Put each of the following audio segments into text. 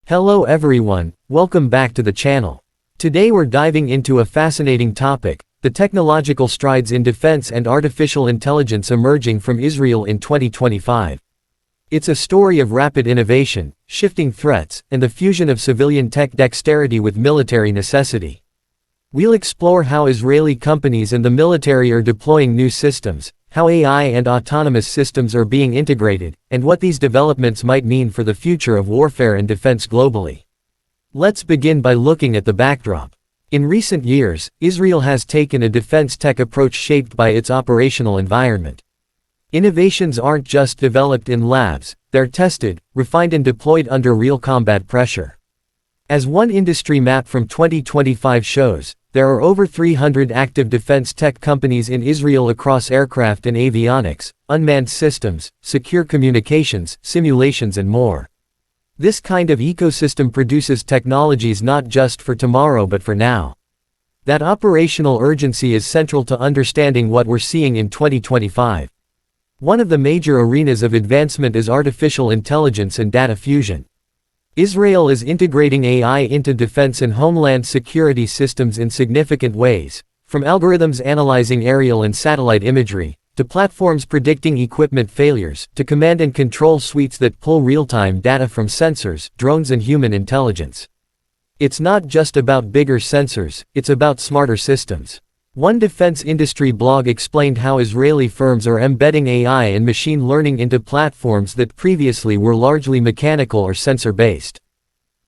Hello everyone, welcome back to the channel. Today we're diving into a fascinating topic, the technological strides in defense and artificial intelligence emerging from Israel in 2025. It's a story of rapid innovation, shifting threats, and the fusion of civilian tech dexterity with military necessity. We'll explore how Israeli companies and the military are deploying new systems, how AI and autonomous systems are being integrated, and what these developments might mean for the future of warfare and defense globally. Let's begin by looking at the backdrop. In recent years, Israel has taken a defense tech approach shaped by its operational environment. Innovations aren't just developed in labs, they're tested, refined and deployed under real combat pressure. As one industry map from 2025 shows, there are over 300 active defense tech companies in Israel across aircraft and avionics, unmanned systems, secure communications, simulations and more. This kind of ecosystem produces technologies not just for tomorrow but for now. That operational urgency is central to understanding what we're seeing in 2025. One of the major arenas of advancement is artificial intelligence and data fusion. Israel is integrating AI into defense and homeland security systems in significant ways, from algorithms analyzing aerial and satellite imagery, to platforms predicting equipment failures, to command and control suites that pull real-time data from sensors, drones and human intelligence. It's not just about bigger sensors, it's about smarter systems. One defense industry blog explained how Israeli firms are embedding AI and machine learning into platforms that previously were largely mechanical or sensor-based.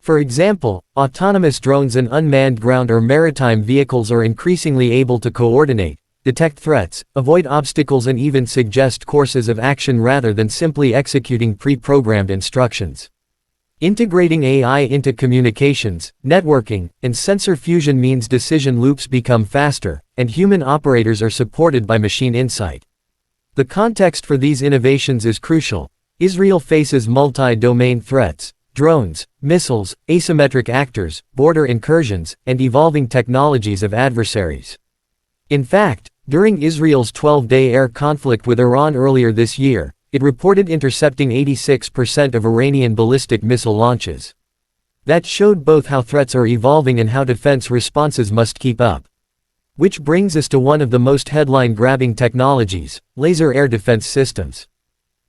For example, autonomous drones and unmanned ground or maritime vehicles are increasingly able to coordinate, detect threats, avoid obstacles and even suggest courses of action rather than simply executing pre-programmed instructions. Integrating AI into communications, networking, and sensor fusion means decision loops become faster, and human operators are supported by machine insight. The context for these innovations is crucial. Israel faces multi-domain threats: drones, missiles, asymmetric actors, border incursions, and evolving technologies of adversaries. In fact, during Israel's 12-day air conflict with Iran earlier this year, it reported intercepting 86% of Iranian ballistic missile launches. That showed both how threats are evolving and how defense responses must keep up. Which brings us to one of the most headline-grabbing technologies, laser air defense systems.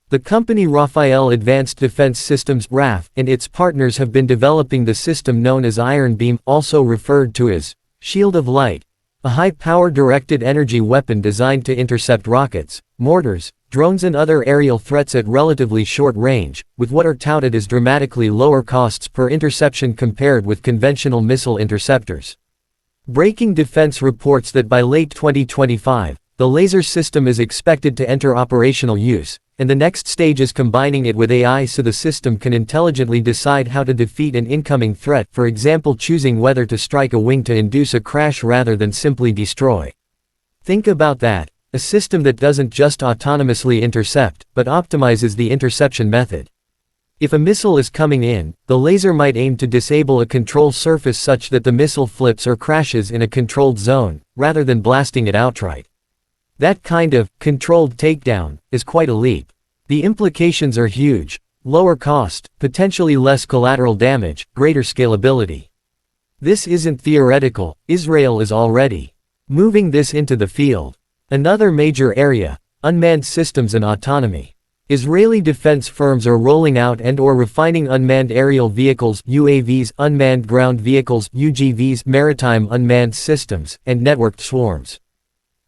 The company Rafale Advanced Defense Systems (RAF) and its partners have been developing the system known as Iron Beam, also referred to as Shield of Light, a high-power directed energy weapon designed to intercept rockets, mortars, drones and other aerial threats at relatively short range, with what are touted as dramatically lower costs per interception compared with conventional missile interceptors. Breaking Defense reports that by late 2025, the laser system is expected to enter operational use, and the next stage is combining it with AI so the system can intelligently decide how to defeat an incoming threat, for example choosing whether to strike a wing to induce a crash rather than simply destroy. Think about that. A system that doesn't just autonomously intercept, but optimizes the interception method. If a missile is coming in, the laser might aim to disable a control surface such that the missile flips or crashes in a controlled zone, rather than blasting it outright. That kind of controlled takedown is quite a leap. The implications are huge: lower cost, potentially less collateral damage, greater scalability. This isn't theoretical, Israel is already moving this into the field. Another major area, unmanned systems and autonomy. Israeli defense firms are rolling out and/or refining unmanned aerial vehicles (UAVs), unmanned ground vehicles (UGVs), maritime unmanned systems, and networked swarms.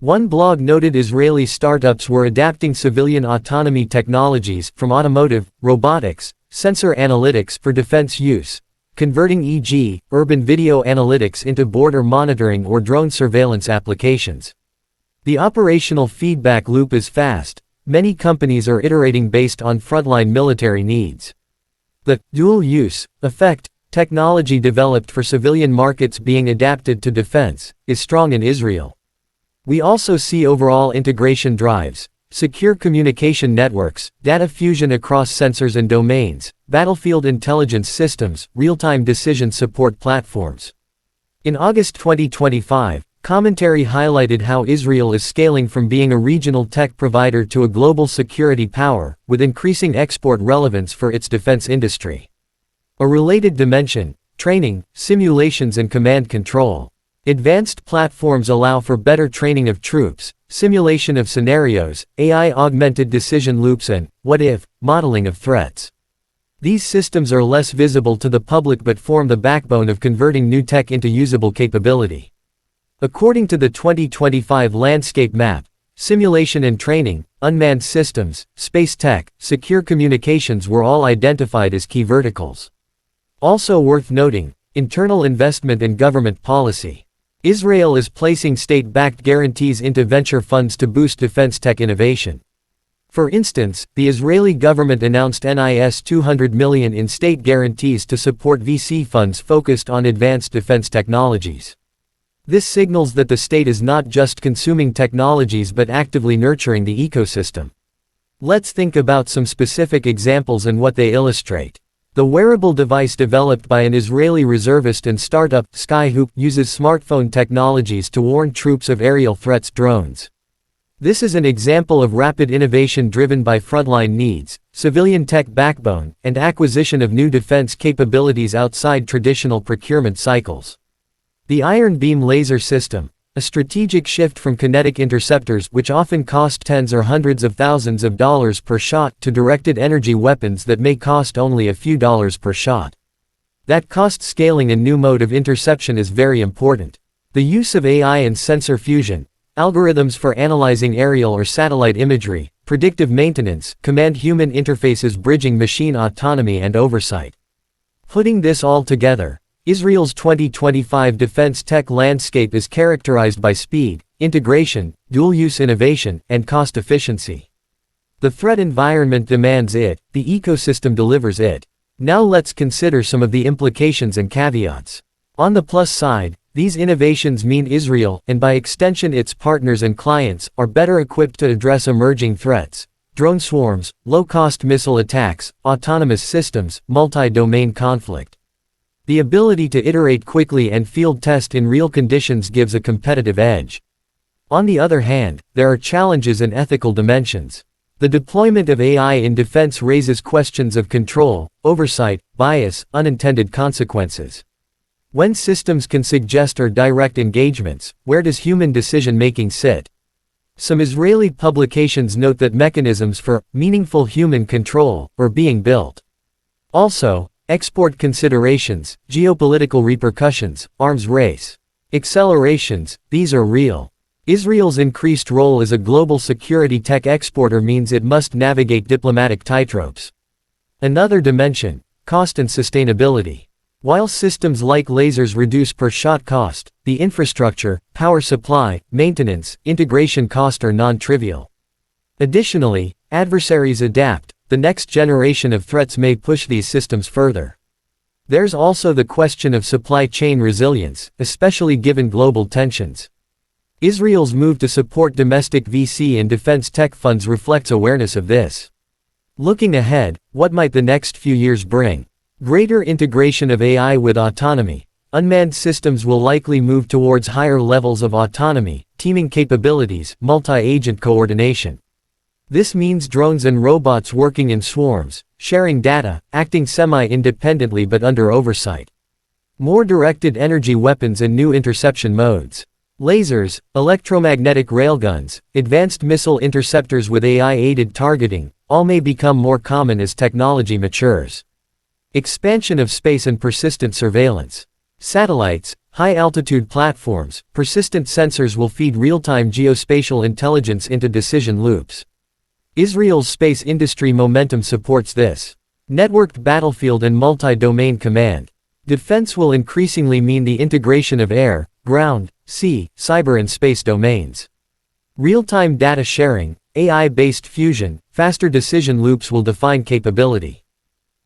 One blog noted Israeli startups were adapting civilian autonomy technologies from automotive, robotics, sensor analytics for defense use, converting e.g., urban video analytics into border monitoring or drone surveillance applications. The operational feedback loop is fast. Many companies are iterating based on frontline military needs. The dual-use effect technology developed for civilian markets being adapted to defense is strong in Israel. We also see overall integration drives, secure communication networks, data fusion across sensors and domains, battlefield intelligence systems, real-time decision support platforms. In August 2025, commentary highlighted how Israel is scaling from being a regional tech provider to a global security power, with increasing export relevance for its defense industry. A related dimension: training, simulations and command control. Advanced platforms allow for better training of troops, simulation of scenarios, AI-augmented decision loops and, what-if, modeling of threats. These systems are less visible to the public but form the backbone of converting new tech into usable capability. According to the 2025 landscape map, simulation and training, unmanned systems, space tech, secure communications were all identified as key verticals. Also worth noting, internal investment and government policy. Israel is placing state-backed guarantees into venture funds to boost defense tech innovation. For instance, the Israeli government announced NIS 200 million in state guarantees to support VC funds focused on advanced defense technologies. This signals that the state is not just consuming technologies but actively nurturing the ecosystem. Let's think about some specific examples and what they illustrate. The wearable device developed by an Israeli reservist and startup, Skyhoop, uses smartphone technologies to warn troops of aerial threats drones. This is an example of rapid innovation driven by frontline needs, civilian tech backbone, and acquisition of new defense capabilities outside traditional procurement cycles. The Iron Beam laser system, a strategic shift from kinetic interceptors which often cost tens or hundreds of thousands of dollars per shot to directed energy weapons that may cost only a few dollars per shot. That cost scaling and new mode of interception is very important. The use of AI and sensor fusion, algorithms for analyzing aerial or satellite imagery, predictive maintenance, command-human interfaces bridging machine autonomy and oversight. Putting this all together, Israel's 2025 defense tech landscape is characterized by speed, integration, dual-use innovation, and cost efficiency. The threat environment demands it, the ecosystem delivers it. Now let's consider some of the implications and caveats. On the plus side, these innovations mean Israel, and by extension its partners and clients, are better equipped to address emerging threats: drone swarms, low-cost missile attacks, autonomous systems, multi-domain conflict. The ability to iterate quickly and field test in real conditions gives a competitive edge. On the other hand, there are challenges and ethical dimensions. The deployment of AI in defense raises questions of control, oversight, bias, unintended consequences. When systems can suggest or direct engagements, where does human decision-making sit? Some Israeli publications note that mechanisms for meaningful human control are being built. Also, export considerations, geopolitical repercussions, arms race, accelerations, these are real. Israel's increased role as a global security tech exporter means it must navigate diplomatic tightropes. Another dimension: cost and sustainability. While systems like lasers reduce per-shot cost, the infrastructure, power supply, maintenance, integration cost are non-trivial. Additionally, adversaries adapt. The next generation of threats may push these systems further. There's also the question of supply chain resilience, especially given global tensions. Israel's move to support domestic VC and defense tech funds reflects awareness of this. Looking ahead, what might the next few years bring? Greater integration of AI with autonomy. Unmanned systems will likely move towards higher levels of autonomy, teaming capabilities, multi-agent coordination. This means drones and robots working in swarms, sharing data, acting semi-independently but under oversight. More directed energy weapons and new interception modes. Lasers, electromagnetic railguns, advanced missile interceptors with AI-aided targeting, all may become more common as technology matures. Expansion of space and persistent surveillance. Satellites, high-altitude platforms, persistent sensors will feed real-time geospatial intelligence into decision loops. Israel's space industry momentum supports this. Networked battlefield and multi-domain command. Defense will increasingly mean the integration of air, ground, sea, cyber and space domains. Real-time data sharing, AI-based fusion, faster decision loops will define capability.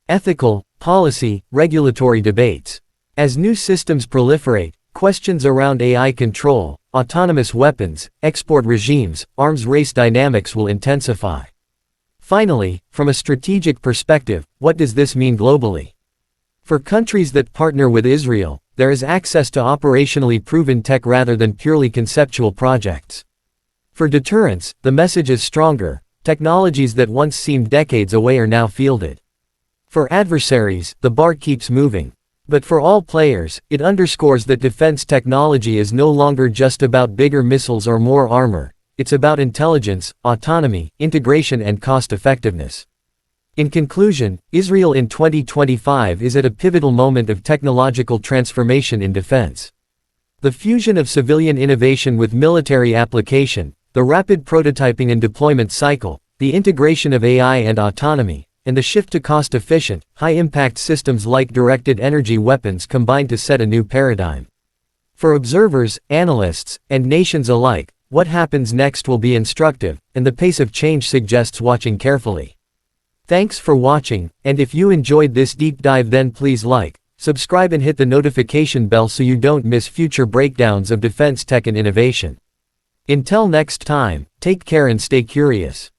Ethical, policy, regulatory debates. As new systems proliferate, questions around AI control, autonomous weapons, export regimes, arms race dynamics will intensify. Finally, from a strategic perspective, what does this mean globally? For countries that partner with Israel, there is access to operationally proven tech rather than purely conceptual projects. For deterrence, the message is stronger: technologies that once seemed decades away are now fielded. For adversaries, the bar keeps moving. But for all players, it underscores that defense technology is no longer just about bigger missiles or more armor. It's about intelligence, autonomy, integration and cost-effectiveness. In conclusion, Israel in 2025 is at a pivotal moment of technological transformation in defense. The fusion of civilian innovation with military application, the rapid prototyping and deployment cycle, the integration of AI and autonomy, and the shift to cost-efficient, high-impact systems like directed energy weapons combine to set a new paradigm. For observers, analysts, and nations alike, what happens next will be instructive, and the pace of change suggests watching carefully. Thanks for watching, and if you enjoyed this deep dive then please like, subscribe and hit the notification bell so you don't miss future breakdowns of defense tech and innovation. Until next time, take care and stay curious.